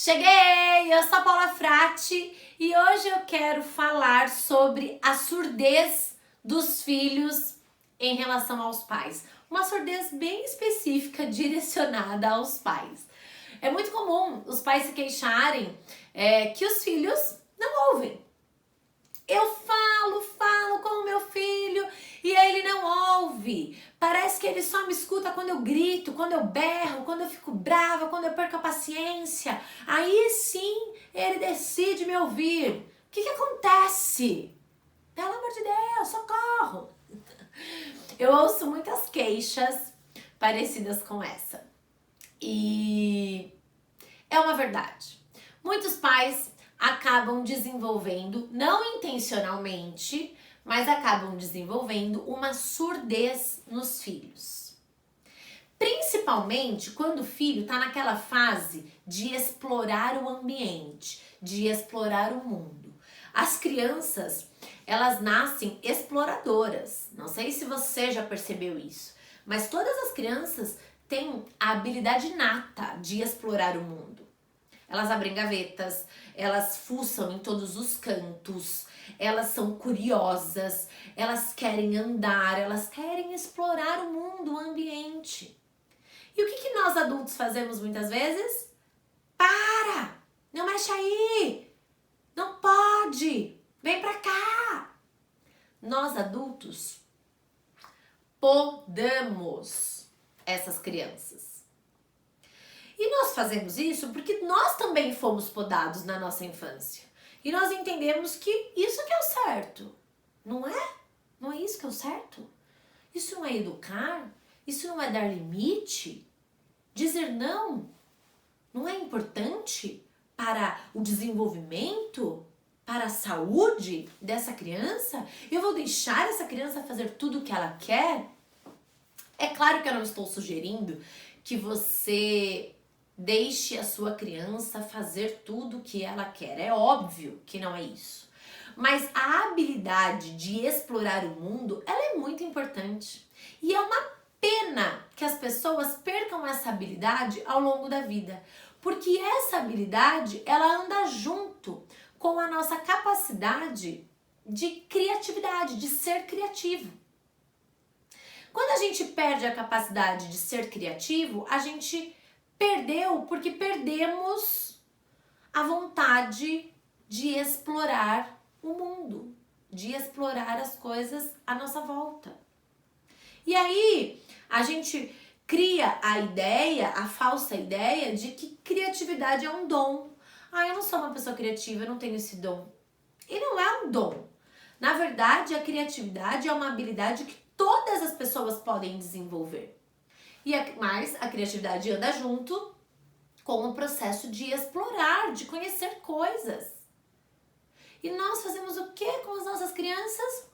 Cheguei! Eu sou a Paula Frati e hoje eu quero falar sobre a surdez dos filhos em relação aos pais. Uma surdez bem específica direcionada aos pais. É muito comum os pais se queixarem que os filhos não ouvem. Eu falo com o meu filho e ele não ouve. Parece que ele só me escuta quando eu grito, quando eu berro, quando eu fico brava, quando eu perco a paciência. Aí sim ele decide me ouvir. O que acontece? Pelo amor de Deus, socorro! Eu ouço muitas queixas parecidas com essa. E é uma verdade. Muitos pais acabam desenvolvendo, não intencionalmente, mas acabam desenvolvendo uma surdez nos filhos. Principalmente quando o filho está naquela fase de explorar o ambiente, de explorar o mundo. As crianças, elas nascem exploradoras. Não sei se você já percebeu isso, mas todas as crianças têm a habilidade inata de explorar o mundo. Elas abrem gavetas, elas fuçam em todos os cantos, elas são curiosas, elas querem andar, elas querem explorar o mundo, o ambiente. E o que nós adultos fazemos muitas vezes? Para! Não mexe aí! Não pode! Vem pra cá! Nós adultos podamos essas crianças. E nós fazemos isso porque nós também fomos podados na nossa infância. E nós entendemos que isso que é o certo. Não é? Não é isso que é o certo? Isso não é educar? Isso não é dar limite? Dizer não? Não é importante para o desenvolvimento, para a saúde dessa criança? Eu vou deixar essa criança fazer tudo o que ela quer? É claro que eu não estou sugerindo que você deixe a sua criança fazer tudo o que ela quer. É óbvio que não é isso. Mas a habilidade de explorar o mundo, ela é muito importante. E é uma pena que as pessoas percam essa habilidade ao longo da vida. Porque essa habilidade, ela anda junto com a nossa capacidade de criatividade, de ser criativo. Quando a gente perde a capacidade de ser criativo, a gente perdeu porque perdemos a vontade de explorar o mundo, de explorar as coisas à nossa volta. E aí a gente cria a ideia, a falsa ideia de que criatividade é um dom. Eu não sou uma pessoa criativa, eu não tenho esse dom. E não é um dom. Na verdade, a criatividade é uma habilidade que todas as pessoas podem desenvolver. Mas a criatividade anda junto com o processo de explorar, de conhecer coisas. E nós fazemos o que com as nossas crianças?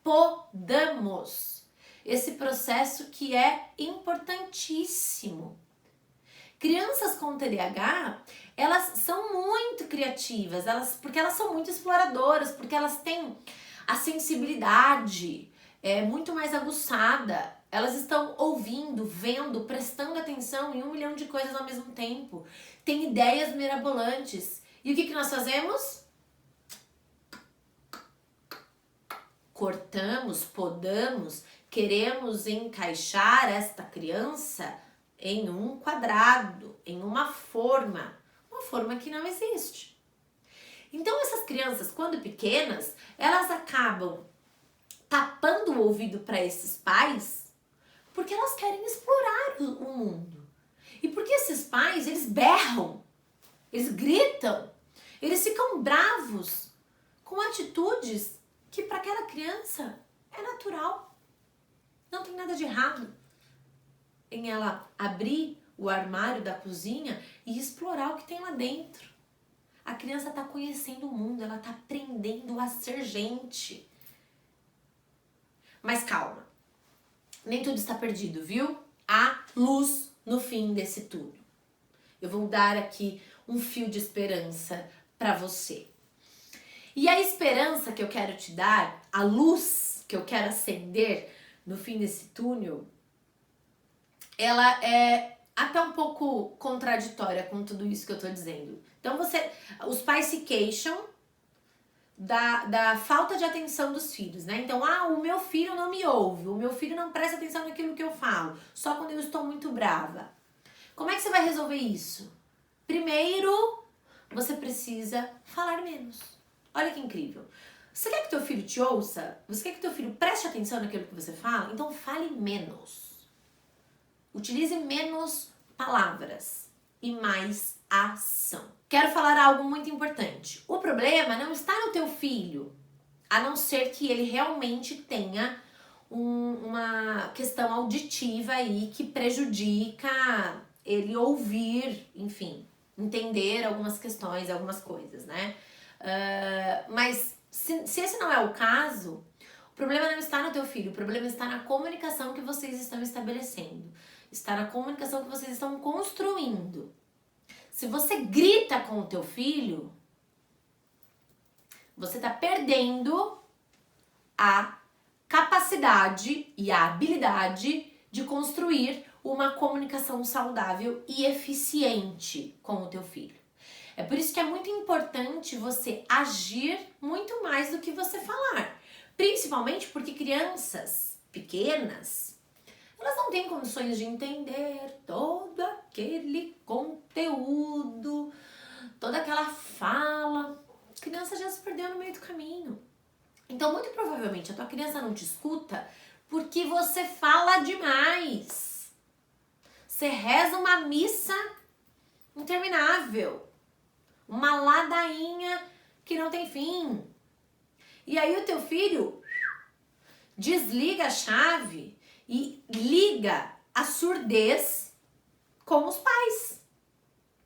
Podamos. Esse processo que é importantíssimo. Crianças com TDAH, elas são muito criativas, porque elas são muito exploradoras, porque elas têm a sensibilidade muito mais aguçada. Elas estão ouvindo, vendo, prestando atenção em 1 milhão de coisas ao mesmo tempo. Tem ideias mirabolantes. E o que nós fazemos? Cortamos, podamos, queremos encaixar esta criança em um quadrado, em uma forma que não existe. Então essas crianças, quando pequenas, elas acabam tapando o ouvido para esses pais porque elas querem explorar o mundo. E porque esses pais, eles berram, eles gritam, eles ficam bravos com atitudes que para aquela criança é natural. Não tem nada de errado em ela abrir o armário da cozinha e explorar o que tem lá dentro. A criança está conhecendo o mundo, ela está aprendendo a ser gente. Mas calma, nem tudo está perdido, viu? Há luz no fim desse túnel. Eu vou dar aqui um fio de esperança para você. E a esperança que eu quero te dar, a luz que eu quero acender no fim desse túnel, ela é até um pouco contraditória com tudo isso que eu tô dizendo. Então os pais se queixam da falta de atenção dos filhos, né? Então, o meu filho não me ouve, o meu filho não presta atenção naquilo que eu falo, só quando eu estou muito brava. Como é que você vai resolver isso? Primeiro, você precisa falar menos. Olha que incrível. Você quer que teu filho te ouça? Você quer que teu filho preste atenção naquilo que você fala? Então fale menos. Utilize menos palavras e mais ação. Quero falar algo muito importante. O problema não está no teu filho, a não ser que ele realmente tenha uma questão auditiva aí que prejudica ele ouvir, enfim, entender algumas questões, algumas coisas, né? Mas se esse não é o caso, o problema não está no teu filho, o problema está na comunicação que vocês estão estabelecendo. Está na comunicação que vocês estão construindo. Se você grita com o teu filho, você está perdendo a capacidade e a habilidade de construir uma comunicação saudável e eficiente com o teu filho. É por isso que é muito importante você agir muito mais do que você falar. Principalmente porque crianças pequenas, elas não têm condições de entender todo aquele conteúdo, toda aquela fala. A criança já se perdeu no meio do caminho. Então, muito provavelmente, a tua criança não te escuta porque você fala demais. Você reza uma missa interminável. Uma ladainha que não tem fim. E aí o teu filho desliga a chave e liga a surdez com os pais.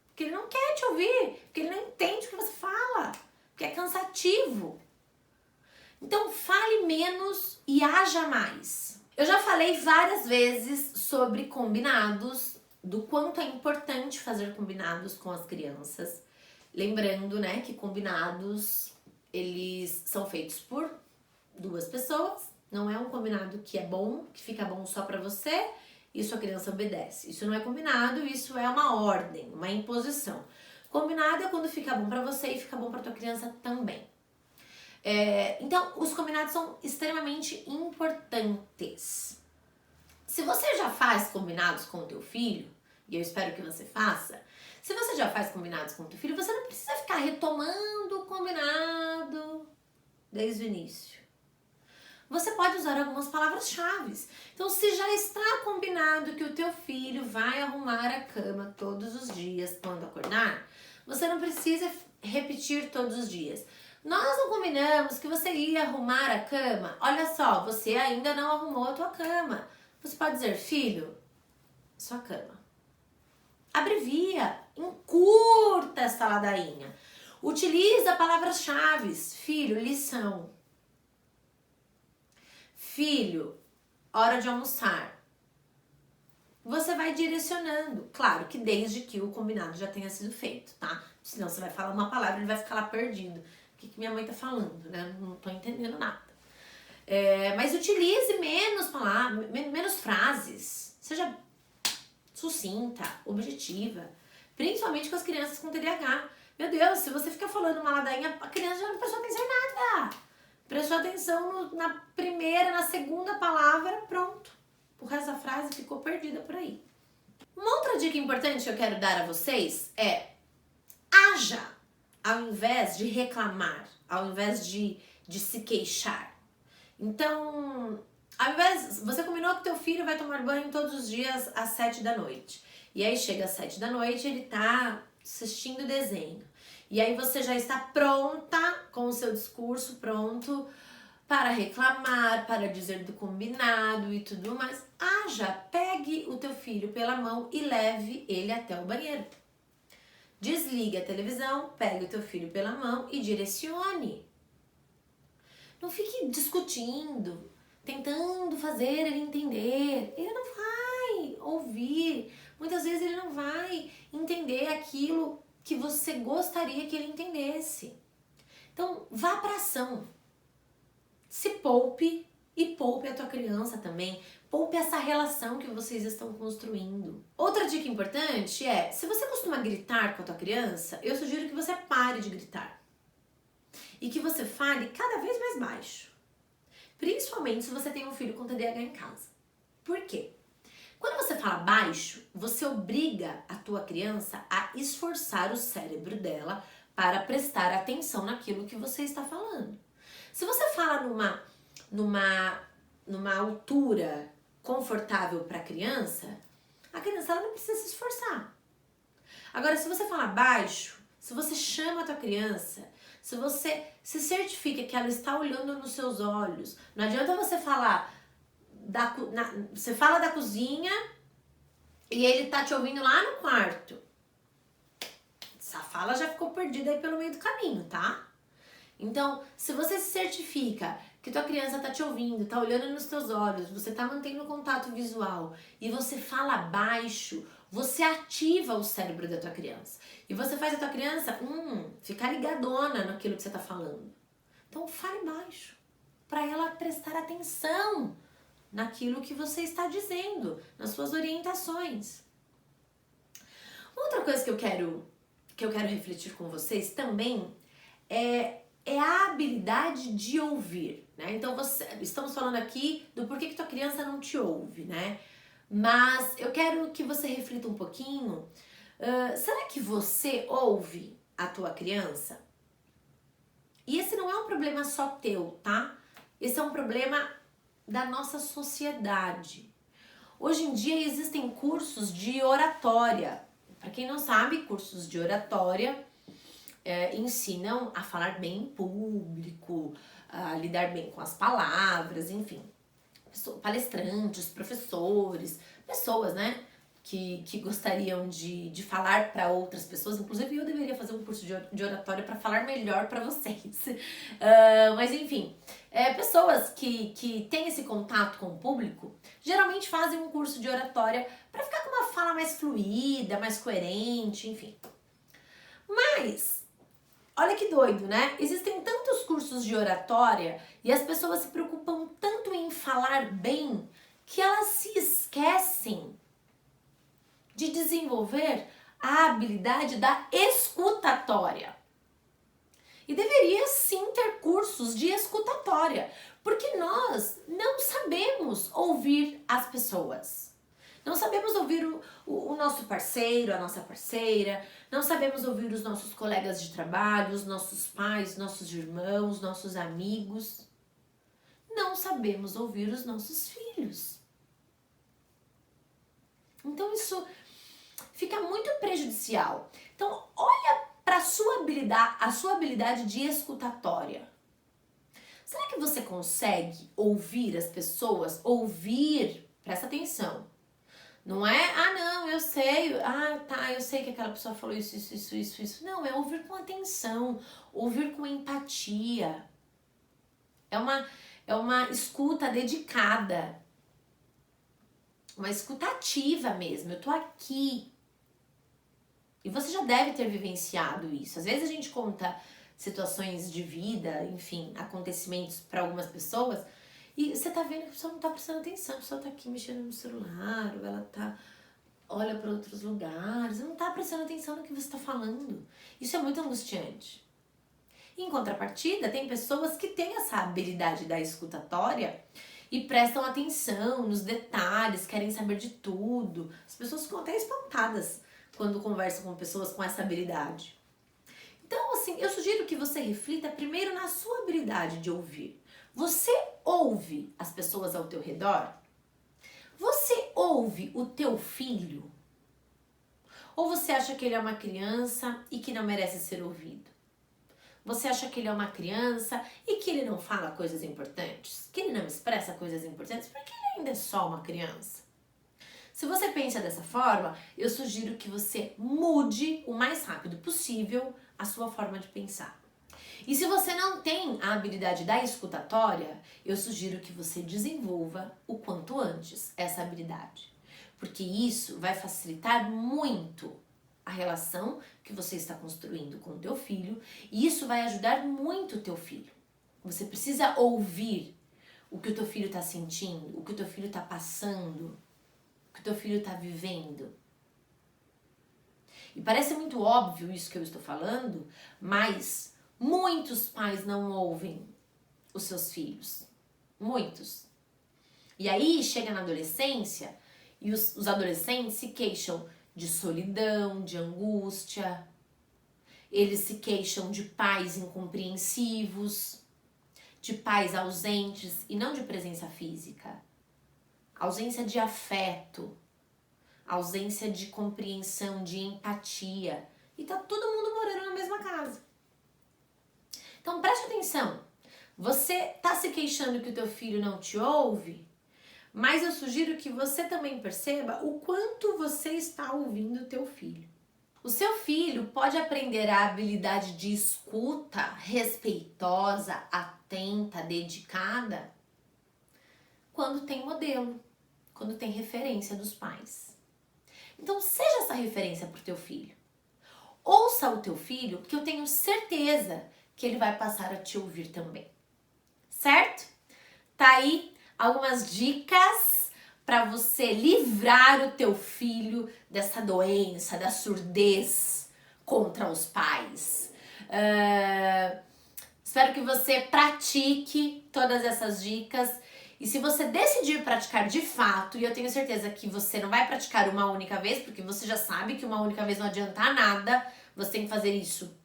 Porque ele não quer te ouvir, porque ele não entende o que você fala, porque é cansativo. Então fale menos e haja mais. Eu já falei várias vezes sobre combinados, do quanto é importante fazer combinados com as crianças. Lembrando, né, que combinados, eles são feitos por duas pessoas. Não é um combinado que é bom, que fica bom só pra você e sua criança obedece. Isso não é combinado, isso é uma ordem, uma imposição. Combinado é quando fica bom pra você e fica bom pra tua criança também. Então, os combinados são extremamente importantes. Se você já faz combinados com o teu filho, e eu espero que você faça, se você já faz combinados com o teu filho, você não precisa ficar retomando o combinado desde o início. Você pode usar algumas palavras-chave. Então, se já está combinado que o teu filho vai arrumar a cama todos os dias quando acordar, você não precisa repetir todos os dias. Nós não combinamos que você ia arrumar a cama? Olha só, você ainda não arrumou a tua cama. Você pode dizer, filho, sua cama. Abrevia, encurta essa ladainha. Utiliza palavras-chave. Filho, lição. Filho, hora de almoçar. Você vai direcionando. Claro que desde que o combinado já tenha sido feito, tá? Senão você vai falar uma palavra e ele vai ficar lá perdido. O que minha mãe tá falando, né? Não tô entendendo nada. Mas utilize menos palavras, menos frases. Seja sucinta, objetiva. Principalmente com as crianças com TDAH. Meu Deus, se você ficar falando uma ladainha, a criança já não prestou atenção em nada. Prestou atenção na primeira, na segunda palavra, pronto. O resto da frase ficou perdida por aí. Uma outra dica importante que eu quero dar a vocês é: haja ao invés de reclamar, ao invés de se queixar. Então, ao invés, você combinou que teu filho vai tomar banho todos os dias às 7 da noite. E aí chega às 7 da noite, ele tá assistindo desenho. E aí você já está pronta, com o seu discurso pronto, para reclamar, para dizer do combinado e tudo mais. Haja, pegue o teu filho pela mão e leve ele até o banheiro. Desligue a televisão, pegue o teu filho pela mão e direcione. Não fique discutindo, tentando fazer ele entender. Ele não vai ouvir. Muitas vezes ele não vai entender aquilo que você gostaria que ele entendesse. Então, vá para ação. Se poupe E poupe a tua criança também. Poupe essa relação que vocês estão construindo. Outra dica importante é, se você costuma gritar com a tua criança, eu sugiro que você pare de gritar. E que você fale cada vez mais baixo. Principalmente se você tem um filho com TDAH em casa. Por quê? Quando você fala baixo, você obriga a tua criança a esforçar o cérebro dela para prestar atenção naquilo que você está falando. Se você fala numa altura confortável para a criança ela não precisa se esforçar. Agora, se você fala baixo, se você chama a tua criança, se você se certifica que ela está olhando nos seus olhos, não adianta você falar você fala da cozinha e ele tá te ouvindo lá no quarto. Essa fala já ficou perdida aí pelo meio do caminho, tá? Então, se você se certifica que tua criança tá te ouvindo, tá olhando nos teus olhos, você tá mantendo contato visual e você fala baixo, você ativa o cérebro da tua criança. E você faz a tua criança ficar ligadona naquilo que você tá falando. Então, fale baixo, para ela prestar atenção naquilo que você está dizendo, nas suas orientações. Outra coisa que eu quero refletir com vocês também é a habilidade de ouvir, né? Então, estamos falando aqui do porquê que tua criança não te ouve, né? Mas eu quero que você reflita um pouquinho. Será que você ouve a tua criança? E esse não é um problema só teu, tá? Esse é um problema da nossa sociedade. Hoje em dia existem cursos de oratória. Para quem não sabe, cursos de oratória ensinam a falar bem em público, a lidar bem com as palavras, enfim. Palestrantes, professores, pessoas, né, que gostariam de falar para outras pessoas. Inclusive, eu deveria fazer um curso de oratória para falar melhor para vocês. Mas, enfim, pessoas que têm esse contato com o público geralmente fazem um curso de oratória para ficar com uma fala mais fluida, mais coerente, enfim. Mas, olha que doido, né? Existem tantos cursos de oratória e as pessoas se preocupam tanto em falar bem que elas se esquecem de desenvolver a habilidade da escutatória. E deveria sim ter cursos de escutatória, porque nós não sabemos ouvir as pessoas. Não sabemos ouvir o nosso parceiro, a nossa parceira, não sabemos ouvir os nossos colegas de trabalho, os nossos pais, nossos irmãos, nossos amigos. Não sabemos ouvir os nossos filhos. Então isso fica muito prejudicial. Então, olha para a sua habilidade de escutatória. Será que você consegue ouvir as pessoas? Ouvir, presta atenção. Não é, não, eu sei, eu sei que aquela pessoa falou isso. Não, é ouvir com atenção, ouvir com empatia. É uma escuta dedicada. Uma escuta ativa mesmo, eu tô aqui. E você já deve ter vivenciado isso. Às vezes a gente conta situações de vida, enfim, acontecimentos para algumas pessoas, e você tá vendo que a pessoa não tá prestando atenção, a pessoa tá aqui mexendo no celular, ou ela olha para outros lugares, não tá prestando atenção no que você tá falando. Isso é muito angustiante. Em contrapartida, tem pessoas que têm essa habilidade da escutatória e prestam atenção nos detalhes, querem saber de tudo. As pessoas ficam até espantadas quando conversam com pessoas com essa habilidade. Então, assim, eu sugiro que você reflita primeiro na sua habilidade de ouvir. Você ouve as pessoas ao teu redor? Você ouve o teu filho? Ou você acha que ele é uma criança e que não merece ser ouvido? Você acha que ele é uma criança e que ele não fala coisas importantes? Que ele não expressa coisas importantes? Porque ele ainda é só uma criança. Se você pensa dessa forma, eu sugiro que você mude o mais rápido possível a sua forma de pensar. E se você não tem a habilidade da escutatória, eu sugiro que você desenvolva o quanto antes essa habilidade. Porque isso vai facilitar muito a relação que você está construindo com o teu filho, e isso vai ajudar muito o teu filho. Você precisa ouvir o que o teu filho tá sentindo, o que o teu filho tá passando, o que o teu filho tá vivendo. E parece muito óbvio isso que eu estou falando, mas muitos pais não ouvem os seus filhos. Muitos. E aí chega na adolescência e os adolescentes se queixam de solidão, de angústia. Eles se queixam de pais incompreensivos, de pais ausentes e não de presença física. Ausência de afeto, ausência de compreensão, de empatia. E tá todo mundo morando na mesma casa. Então preste atenção. Você tá se queixando que o teu filho não te ouve, mas eu sugiro que você também perceba o quanto você está ouvindo o teu filho. O seu filho pode aprender a habilidade de escuta respeitosa, atenta, dedicada, quando tem modelo, quando tem referência dos pais. Então seja essa referência para o teu filho. Ouça o teu filho, que eu tenho certeza que ele vai passar a te ouvir também. Certo? Tá aí algumas dicas para você livrar o teu filho dessa doença, da surdez contra os pais. Espero que você pratique todas essas dicas. E se você decidir praticar de fato, e eu tenho certeza que você não vai praticar uma única vez, porque você já sabe que uma única vez não adianta nada, você tem que fazer isso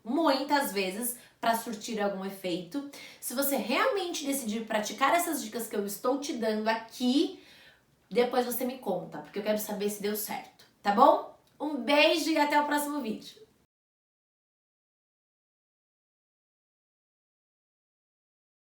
muitas vezes para surtir algum efeito. Se você realmente decidir praticar essas dicas que eu estou te dando aqui, depois você me conta, porque eu quero saber se deu certo, tá bom? Um beijo e até o próximo vídeo.